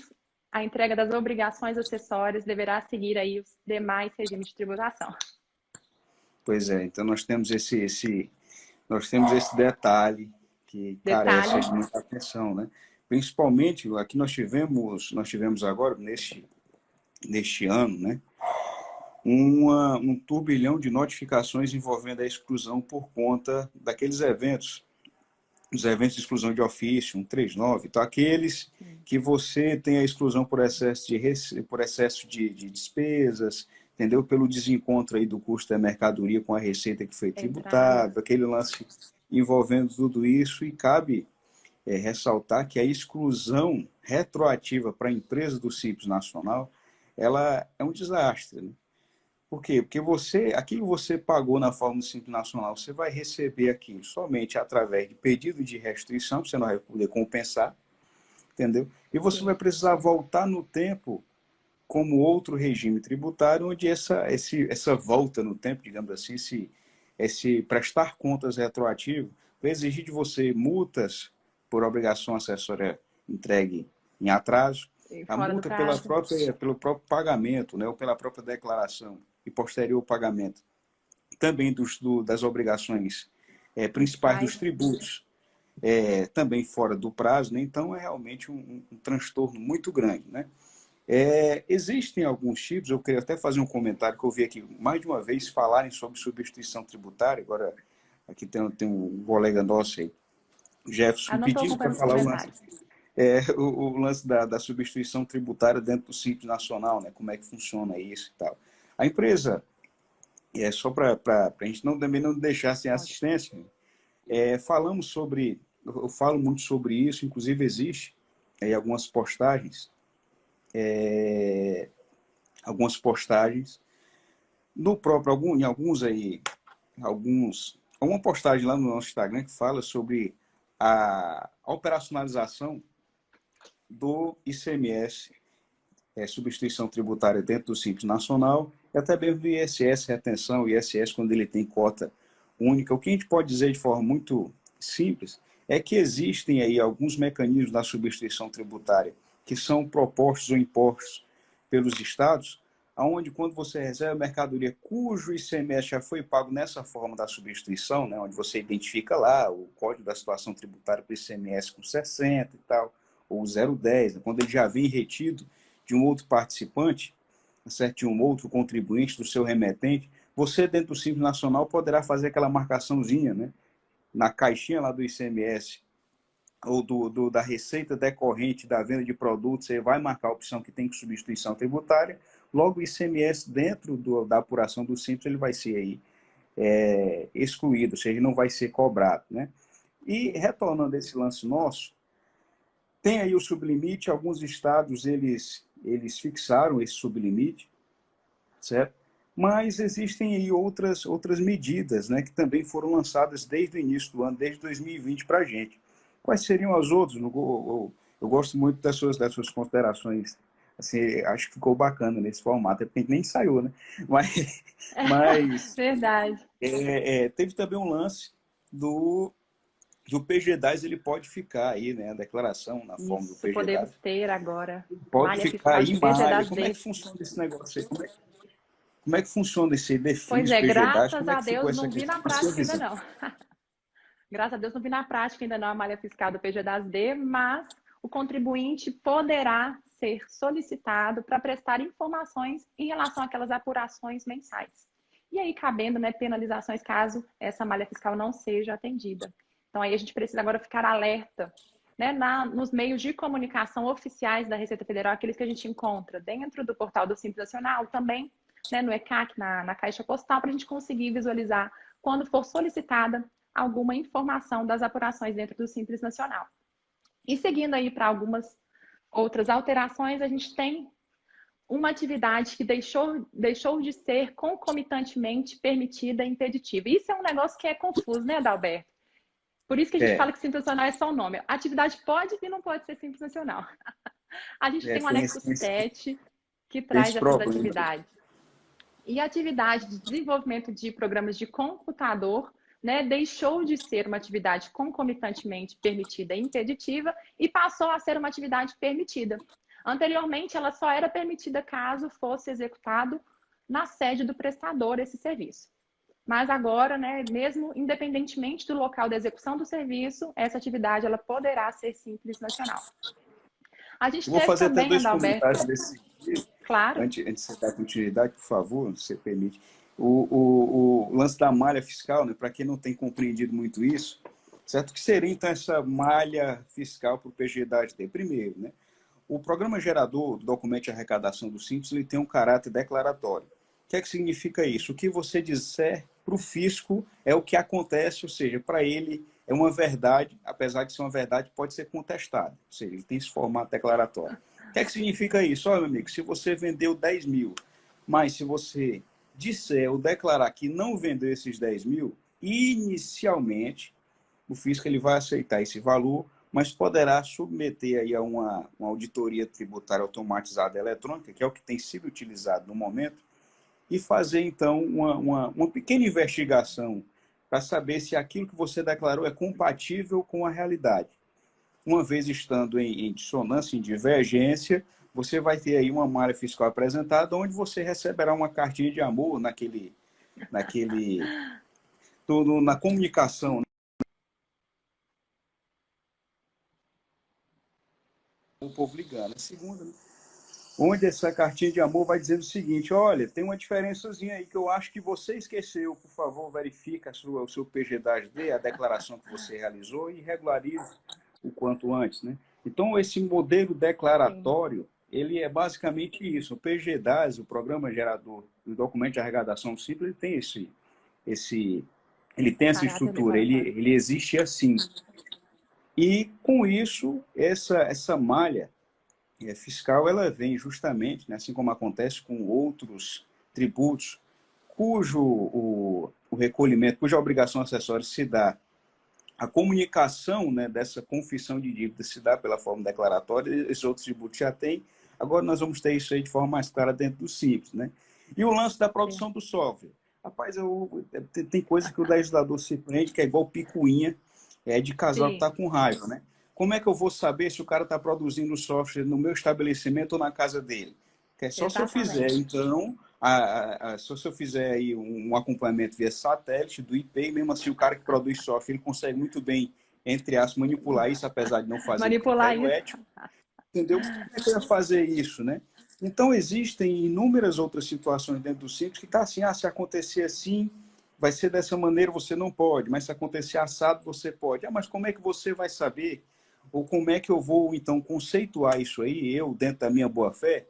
a entrega das obrigações acessórias deverá seguir aí os demais regimes de tributação. Pois é, então nós temos esse detalhe que carece de muita atenção, né? Principalmente, aqui nós tivemos agora, neste ano, né? um turbilhão de notificações envolvendo a exclusão por conta daqueles eventos, os eventos de exclusão de ofício, 139, então aqueles que você tem a exclusão por excesso de despesas, entendeu? Pelo desencontro aí do custo da mercadoria com a receita que foi Entrada. tributada, aquele lance envolvendo tudo isso, e cabe ressaltar que a exclusão retroativa para a empresa do Simples Nacional, ela é um desastre, né? Por quê? Porque aquilo que você pagou na forma do Simples Nacional, você vai receber aquilo somente através de pedido de restrição, você não vai poder compensar, entendeu? E você vai Sim. precisar voltar no tempo como outro regime tributário, onde essa volta no tempo, digamos assim, esse prestar contas retroativo, vai exigir de você multas por obrigação acessória entregue em atraso, E a fora do multa prazo. pelo próprio pagamento, né, ou pela própria declaração e posterior pagamento, também das obrigações principais dos Principais. tributos, também fora do prazo, né? Então é realmente um transtorno muito grande, né? Existem alguns tipos, eu queria até fazer um comentário que eu vi aqui mais de uma vez falarem sobre substituição tributária. Agora, aqui tem um colega nosso aí, Jefferson, Eu não estou pedindo para acompanhando os falar comentários. o lance da substituição tributária dentro do Simples Nacional, né? Como é que funciona isso e tal. A empresa, só para a gente também não deixar sem Pode. assistência, eu falo muito sobre isso, inclusive existe aí algumas postagens no próprio, em alguns aí, alguma postagem lá no nosso Instagram que fala sobre a operacionalização do ICMS, substituição tributária dentro do Simples Nacional, e até mesmo do ISS, retenção, ISS quando ele tem cota única. O que a gente pode dizer de forma muito simples é que existem aí alguns mecanismos da substituição tributária que são propostos ou impostos pelos estados, aonde quando você recebe a mercadoria cujo ICMS já foi pago nessa forma da substituição, né, onde você identifica lá o código da situação tributária para o ICMS com 60 e tal, ou 010, quando ele já vem retido de um outro participante, certo? De um outro contribuinte, do seu remetente, você dentro do Simples Nacional poderá fazer aquela marcaçãozinha, né, na caixinha lá do ICMS ou da receita decorrente da venda de produtos, você vai marcar a opção que tem substituição tributária, logo o ICMS dentro da apuração do Simples ele vai ser aí excluído, ou seja, ele não vai ser cobrado, né? E retornando a esse lance nosso, tem aí o sublimite, alguns estados eles fixaram esse sublimite, certo? Mas existem aí outras medidas, né, que também foram lançadas desde o início do ano, desde 2020 para a gente. Quais seriam as outras? Eu gosto muito das suas considerações. Assim, acho que ficou bacana nesse formato, porque nem saiu, né? Mas Verdade. teve também um lance do que o PG-10 ele pode ficar aí, né? A declaração na forma do Isso, PG-10 podemos ter agora pode malha ficar fiscal de aí malha. PG das Como é que D. funciona esse negócio aí? Como é que funciona esse Pois define é, PG-10? graças Como é a que ficou Deus essa não vi questão na na sua prática ainda visão? não. Graças a Deus não vi na prática ainda não a malha fiscal do PG das D, mas o contribuinte poderá ser solicitado para prestar informações em relação àquelas apurações mensais. E aí cabendo, né, penalizações caso essa malha fiscal não seja atendida. Então aí a gente precisa agora ficar alerta, né, nos meios de comunicação oficiais da Receita Federal, aqueles que a gente encontra dentro do portal do Simples Nacional, também, né, no ECAC, na caixa postal, para a gente conseguir visualizar quando for solicitada alguma informação das apurações dentro do Simples Nacional. E seguindo aí para algumas outras alterações, a gente tem uma atividade que deixou de ser concomitantemente permitida e impeditiva. Isso é um negócio que é confuso, né, Adalberto? Por isso que a gente É, fala que Simples Nacional é só o nome. A atividade pode e não pode ser Simples Nacional. A gente tem o tem anexo esse, 7 que esse traz essas problema. atividades. E a atividade de desenvolvimento de programas de computador, né, deixou de ser uma atividade concomitantemente permitida e impeditiva e passou a ser uma atividade permitida. Anteriormente, ela só era permitida caso fosse executado na sede do prestador esse serviço. Mas agora, né, mesmo independentemente do local da execução do serviço, essa atividade ela poderá ser simples nacional. A gente Eu vou teve fazer até também, dois Adalberto, comentários nesse sentido. Claro. Antes de você dar continuidade, por favor, se você permite, o lance da malha fiscal, né, para quem não tem compreendido muito isso, certo? O que seria, então, essa malha fiscal para o PG da AD? Primeiro, né, o programa gerador do documento de arrecadação do Simples ele tem um caráter declaratório. O que é que significa isso? O que você disser para o fisco é o que acontece, ou seja, para ele é uma verdade, apesar de ser uma verdade, pode ser contestada. Ou seja, ele tem esse formato declaratório. O que é que significa isso? Olha, meu amigo, se você vendeu 10 mil, mas se você disser ou declarar que não vendeu esses 10 mil, inicialmente o fisco ele vai aceitar esse valor, mas poderá submeter aí a uma auditoria tributária automatizada eletrônica, que é o que tem sido utilizado no momento, e fazer, então, uma pequena investigação para saber se aquilo que você declarou é compatível com a realidade. Uma vez estando em dissonância, em divergência, você vai ter aí uma malha fiscal apresentada, onde você receberá uma cartinha de amor naquele na comunicação, né? O povo ligando. A segunda, né? Onde essa cartinha de amor vai dizendo o seguinte: olha, tem uma diferençazinha aí que eu acho que você esqueceu, por favor, verifique o seu PG da ASD, a declaração que você realizou e regularize o quanto antes, né? Então, esse modelo Sim. declaratório, ele é basicamente isso. O PGDAS, o Programa Gerador do Documento de Arrecadação Simples, ele tem essa Caráter estrutura, declaratório. ele existe assim. E, com isso, essa malha fiscal ela vem justamente, né, assim como acontece com outros tributos, cujo recolhimento, cuja obrigação acessória se dá, a comunicação, né, dessa confissão de dívida se dá pela forma declaratória, esses outros tributos já têm, agora nós vamos ter isso aí de forma mais clara dentro do Simples. Né? E o lance da Sim. produção do software. Rapaz, tem coisa que o legislador se prende, que é igual picuinha de casal que Sim, está com raiva. Né? Como é que eu vou saber se o cara está produzindo software no meu estabelecimento ou na casa dele? Que é só se eu fizer, exatamente. então, só se eu fizer aí um acompanhamento via satélite do IP, mesmo assim o cara que produz software, ele consegue muito bem, entre aspas, manipular isso, apesar de não fazer em Manipular critério isso. ético, entendeu? Como é que eu ia fazer isso, né? Então, existem inúmeras outras situações dentro do Simples que está assim, se acontecer assim, vai ser dessa maneira, você não pode, mas se acontecer assado, você pode. Mas como é que você vai saber? Ou como é que eu vou, então, conceituar isso aí, eu, dentro da minha boa-fé,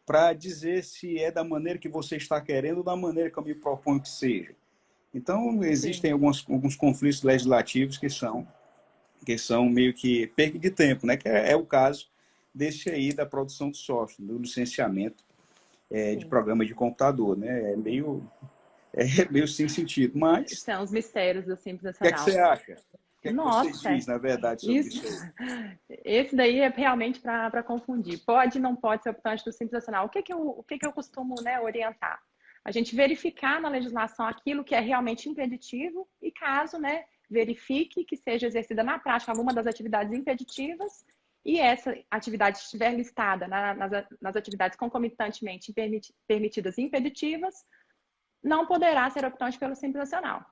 para dizer se é da maneira que você está querendo ou da maneira que eu me proponho que seja. Então, Sim, existem alguns conflitos legislativos que são meio que perda de tempo, né? Que é o caso desse aí da produção de software, do licenciamento de sim. programa de computador, né? É meio sem sentido. Mas, São os mistérios do Simples o que é que Nacional. você acha? O que é que você Nossa, diz, na verdade, sobre isso, isso aí? esse daí é realmente para confundir. Pode e não pode ser optante do Simples Nacional. O que que eu costumo, né, orientar? A gente verificar na legislação aquilo que é realmente impeditivo e caso, né, verifique que seja exercida na prática alguma das atividades impeditivas e essa atividade estiver listada nas atividades concomitantemente permitidas e impeditivas, não poderá ser optante pelo Simples Nacional,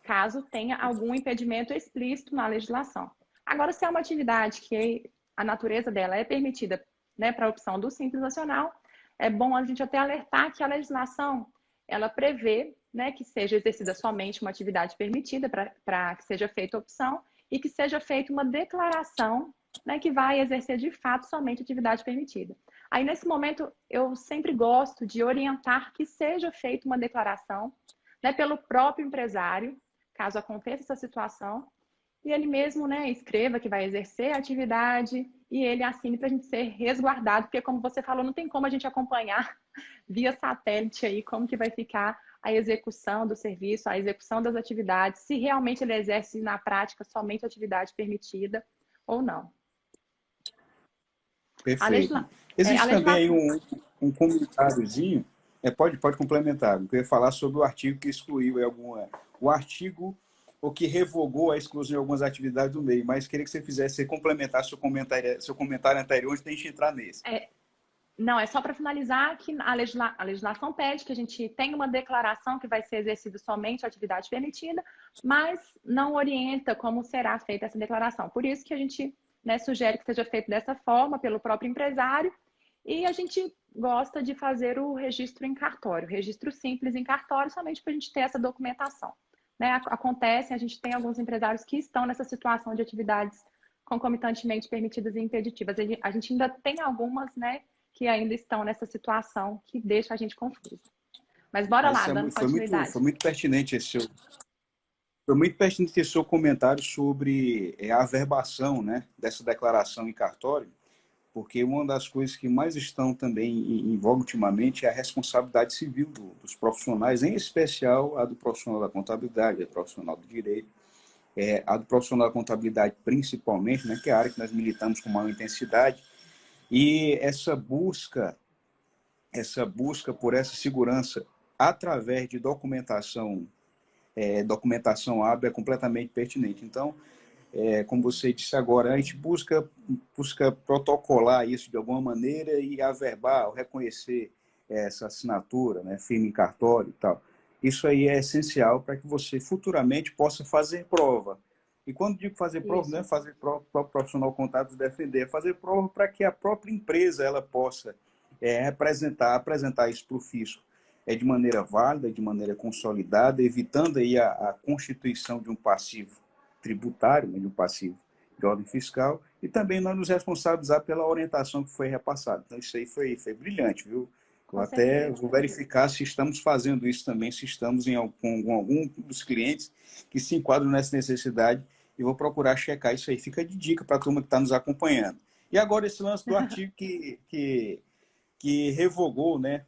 caso tenha algum impedimento explícito na legislação. Agora, se é uma atividade que a natureza dela é permitida, né, para a opção do Simples Nacional, é bom a gente até alertar que a legislação ela prevê, né, que seja exercida somente uma atividade permitida para que seja feita a opção e que seja feita uma declaração, né, que vai exercer de fato somente atividade permitida. Aí, nesse momento, eu sempre gosto de orientar que seja feita uma declaração, né, pelo próprio empresário, caso aconteça essa situação, e ele mesmo, né, escreva que vai exercer a atividade e ele assine para a gente ser resguardado, porque como você falou, não tem como a gente acompanhar via satélite aí como que vai ficar a execução do serviço, a execução das atividades, se realmente ele exerce na prática somente a atividade permitida ou não. A, Perfeito. legisla... a Existe também aí legislação. um comentáriozinho, pode complementar, eu queria falar sobre o artigo que excluiu o artigo ou que revogou a exclusão de algumas atividades do meio, mas queria que você fizesse, você complementar seu comentário anterior antes de a gente entrar nesse. É, não, é só para finalizar que a legislação pede que a gente tenha uma declaração que vai ser exercida somente a atividade permitida, mas não orienta como será feita essa declaração. Por isso que a gente, né, sugere que seja feito dessa forma pelo próprio empresário E a gente gosta de fazer o registro em cartório, registro simples em cartório, somente para a gente ter essa documentação. Né? Acontece, a gente tem alguns empresários que estão nessa situação de atividades concomitantemente permitidas e impeditivas. A gente ainda tem algumas, né, que ainda estão nessa situação que deixa a gente confuso. Mas bora lá, dando continuidade. Foi muito pertinente esse seu comentário sobre a averbação, né, dessa declaração em cartório, porque uma das coisas que mais estão também em voga ultimamente é a responsabilidade civil dos profissionais, em especial a do profissional da contabilidade, a do profissional do direito, a do profissional da contabilidade principalmente, né, que é a área que nós militamos com maior intensidade, e essa busca por essa segurança através de documentação hábil é completamente pertinente. Então, como você disse agora, a gente busca protocolar isso de alguma maneira e averbar, ou reconhecer essa assinatura, né, firme em cartório e tal. Isso aí é essencial para que você futuramente possa fazer prova. E quando digo fazer prova, não é fazer prova para o profissional contábil defender, é fazer prova para que a própria empresa ela possa apresentar isso para o fisco de maneira válida, de maneira consolidada, evitando aí a constituição de um passivo tributário, né, de um passivo de ordem fiscal, e também nós nos responsabilizar pela orientação que foi repassada. Então, isso aí foi brilhante, viu? Eu até vou verificar se estamos fazendo isso também, se estamos com algum dos clientes que se enquadram nessa necessidade, e vou procurar checar isso aí. Fica de dica para a turma que está nos acompanhando. E agora esse lance do artigo que revogou, né,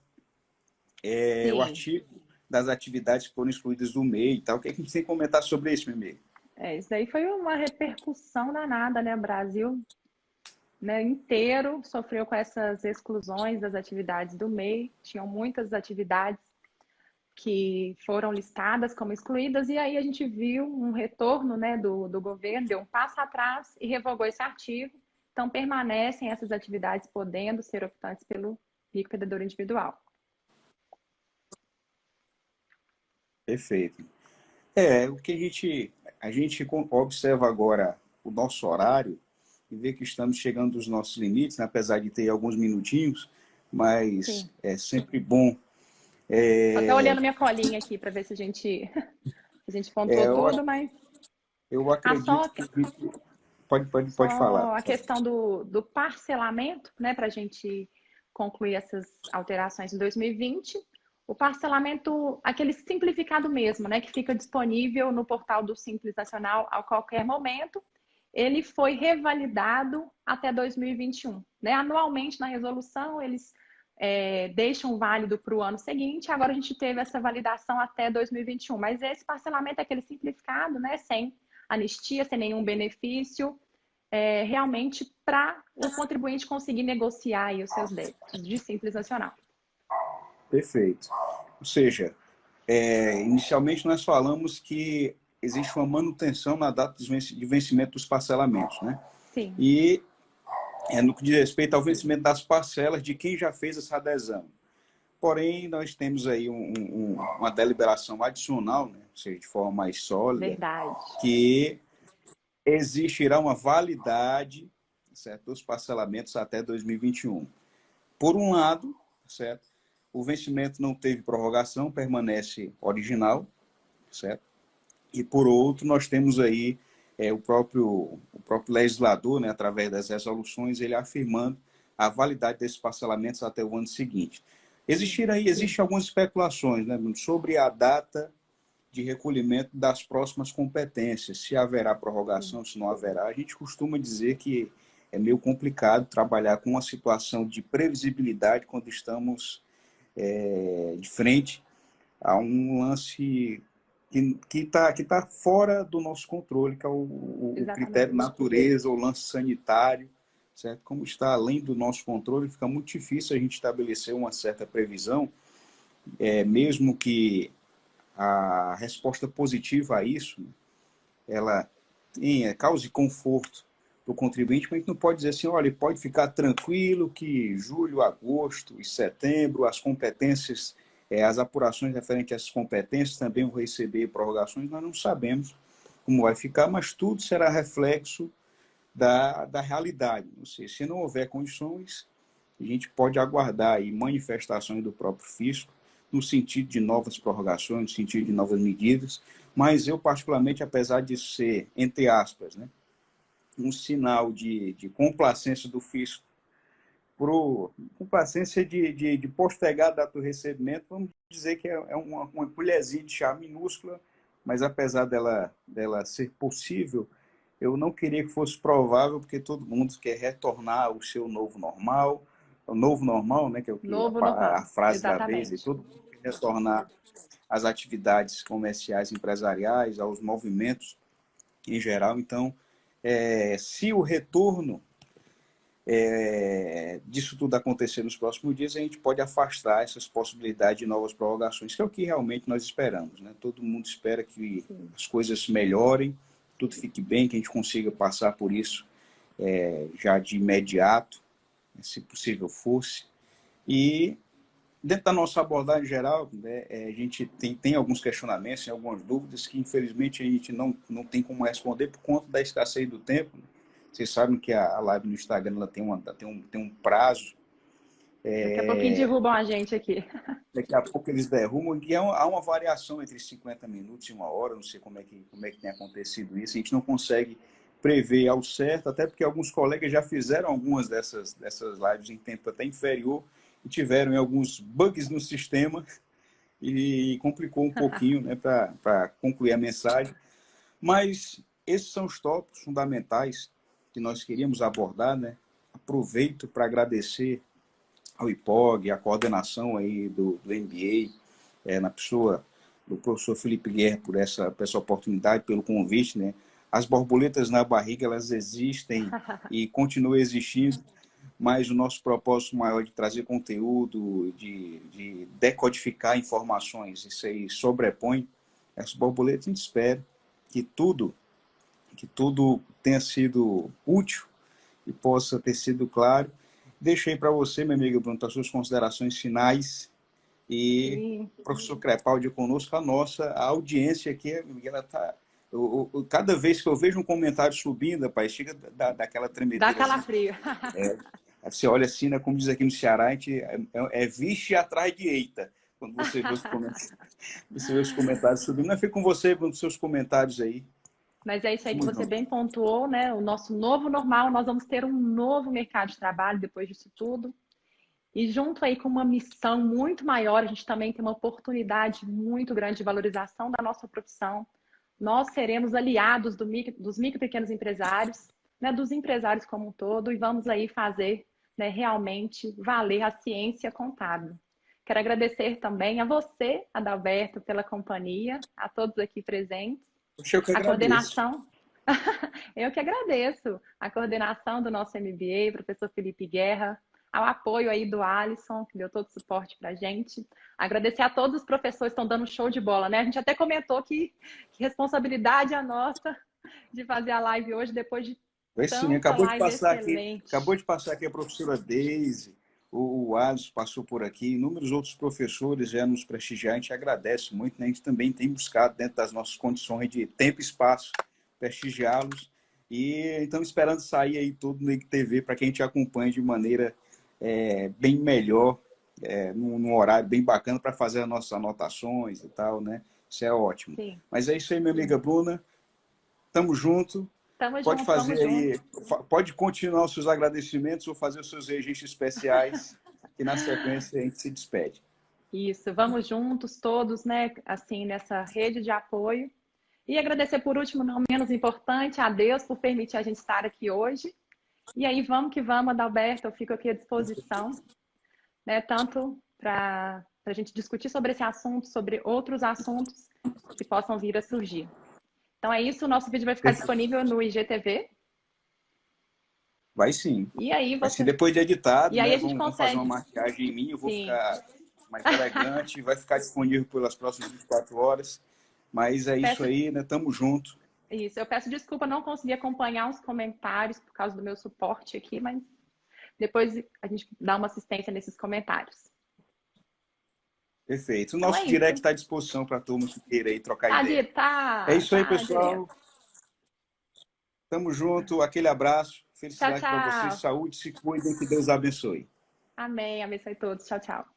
o artigo das atividades que foram excluídas do MEI e tal. O que a gente tem que comentar sobre isso, meu amigo? Isso daí foi uma repercussão danada, né? O Brasil, né, inteiro sofreu com essas exclusões das atividades do MEI. Tinham muitas atividades que foram listadas como excluídas, e aí a gente viu um retorno, né, do governo, deu um passo atrás e revogou esse artigo. Então, permanecem essas atividades podendo ser optantes pelo liquidador individual. Perfeito. O que a gente observa agora o nosso horário e vê que estamos chegando dos nossos limites, né, apesar de ter alguns minutinhos, mas é sempre bom. Tô até olhando minha colinha aqui para ver se a gente pontuou tudo, mas eu acredito que pode falar. Só a questão do parcelamento, né, para a gente concluir essas alterações em 2020. O parcelamento, aquele simplificado mesmo, né, que fica disponível no portal do Simples Nacional a qualquer momento, ele foi revalidado até 2021. Né? Anualmente, na resolução, eles deixam válido para o ano seguinte. Agora a gente teve essa validação até 2021. Mas esse parcelamento é aquele simplificado, né, sem anistia, sem nenhum benefício, realmente para o contribuinte conseguir negociar aí os seus débitos de Simples Nacional. Perfeito. Ou seja, inicialmente nós falamos que existe uma manutenção na data de vencimento dos parcelamentos, né? Sim. E no que diz respeito ao vencimento das parcelas de quem já fez essa adesão. Porém, nós temos aí uma deliberação adicional, né? Ou seja, de forma mais sólida, verdade, que existirá uma validade, certo, dos parcelamentos até 2021. Por um lado, certo, o vencimento não teve prorrogação, permanece original, certo? E por outro, nós temos aí o próprio legislador, né, através das resoluções, ele afirmando a validade desses parcelamentos até o ano seguinte. Existem algumas especulações, né, sobre a data de recolhimento das próximas competências, se haverá prorrogação, se não haverá. A gente costuma dizer que é meio complicado trabalhar com uma situação de previsibilidade quando estamos de frente a um lance que tá fora do nosso controle, que é o critério natureza, o lance sanitário, certo? Como está além do nosso controle, fica muito difícil a gente estabelecer uma certa previsão, mesmo que a resposta positiva a isso, ela cause conforto para o contribuinte, mas a gente não pode dizer assim, olha, pode ficar tranquilo que julho, agosto e setembro, as competências, as apurações referentes a essas competências também vão receber prorrogações, nós não sabemos como vai ficar, mas tudo será reflexo da realidade. Ou seja, se não houver condições, a gente pode aguardar aí manifestações do próprio fisco no sentido de novas prorrogações, no sentido de novas medidas, mas eu, particularmente, apesar de ser, entre aspas, né, um sinal de complacência do fisco, complacência de postergar a data do recebimento, vamos dizer que é uma colherzinha de chá minúscula, mas apesar dela ser possível, eu não queria que fosse provável, porque todo mundo quer retornar ao seu novo normal, o novo normal, né, que é o que Novo a normal, frase da vez, e exatamente. todo mundo quer retornar às atividades comerciais, empresariais, aos movimentos em geral. Então, se o retorno disso tudo acontecer nos próximos dias, a gente pode afastar essas possibilidades de novas prorrogações, que é o que realmente nós esperamos, né? Todo mundo espera que as coisas melhorem, tudo fique bem, que a gente consiga passar por isso já de imediato, se possível fosse. E dentro da nossa abordagem geral, né, a gente tem alguns questionamentos, algumas dúvidas que infelizmente a gente não tem como responder por conta da escassez do tempo. Vocês sabem que a live no Instagram ela tem um prazo. Daqui a pouquinho derrubam a gente aqui. Daqui a pouco eles derrubam. E há uma variação entre 50 minutos e uma hora. Não sei como é que tem acontecido isso. A gente não consegue prever ao certo, até porque alguns colegas já fizeram algumas dessas lives em tempo até inferior e tiveram alguns bugs no sistema e complicou um pouquinho, né, para concluir a mensagem. Mas esses são os tópicos fundamentais que nós queríamos abordar, né? Aproveito para agradecer ao IPOG, a coordenação aí do MBA, na pessoa do professor Felipe Guerra por essa oportunidade, pelo convite, né? As borboletas na barriga, elas existem e continuam existindo, mas o nosso propósito maior de trazer conteúdo, de decodificar informações, isso aí sobrepõe essas borboletas. A gente espera que tudo tenha sido útil e possa ter sido claro. Deixei para você, minha amiga Bruno, as suas considerações finais. E o professor Crepaldi conosco, a audiência aqui, ela está... Cada vez que eu vejo um comentário subindo, rapaz, chega daquela tremedeira. Dá calafrio. Você olha assim, né, como diz aqui no Ceará, a gente vixe atrás de eita, quando você vê os comentários subindo. Mas fico com você, Bruno, os seus comentários aí. Mas é isso aí que você bem pontuou, né? O nosso novo normal, nós vamos ter um novo mercado de trabalho depois disso tudo. E junto aí com uma missão muito maior, a gente também tem uma oportunidade muito grande de valorização da nossa profissão. Nós seremos aliados dos micro e pequenos empresários, né? Dos empresários como um todo, e vamos aí fazer, né, realmente valer a ciência contábil. Quero agradecer também a você, Adalberto, pela companhia, a todos aqui presentes. Eu que agradeço. A coordenação, eu que agradeço. A coordenação do nosso MBA, professor Felipe Guerra, ao apoio aí do Alisson, que deu todo o suporte para a gente. Agradecer a todos os professores que estão dando show de bola, né? A gente até comentou que responsabilidade é a nossa de fazer a live hoje, depois de tanta live excelente. Acabou de passar aqui a professora Deise, o Alisson passou por aqui, inúmeros outros professores já nos prestigiaram, a gente agradece muito, né? A gente também tem buscado, dentro das nossas condições de tempo e espaço, prestigiá-los. E então, esperando sair aí tudo no IGTV para que a gente acompanhe de maneira bem melhor, num horário bem bacana para fazer as nossas anotações e tal, né? Isso é ótimo. Sim. Mas é isso aí, minha amiga Bruna. Tamo junto. Pode continuar os seus agradecimentos ou fazer os seus registros especiais, que na sequência a gente se despede. Isso, vamos juntos todos, né? Assim, nessa rede de apoio. E agradecer por último, não menos importante, a Deus por permitir a gente estar aqui hoje. E aí, vamos que vamos, Adalberto, eu fico aqui à disposição, né? Tanto para a gente discutir sobre esse assunto, sobre outros assuntos que possam vir a surgir. Então é isso, o nosso vídeo vai ficar disponível no IGTV. Vai sim. E aí você... depois de editado, e aí né? a gente vamos fazer uma maquiagem em mim, eu vou ficar mais elegante, vai ficar disponível pelas próximas 24 horas. Mas é isso aí, né? Tamo junto. Isso, eu peço desculpa, não consegui acompanhar os comentários por causa do meu suporte aqui, mas depois a gente dá uma assistência nesses comentários. Perfeito. O nosso direct está à disposição para a turma que queira aí trocar ideia. É isso aí, pessoal. Tamo junto. Aquele abraço. Felicidade para vocês. Saúde, se cuidem, que Deus abençoe. Amém. Abençoe todos. Tchau, tchau.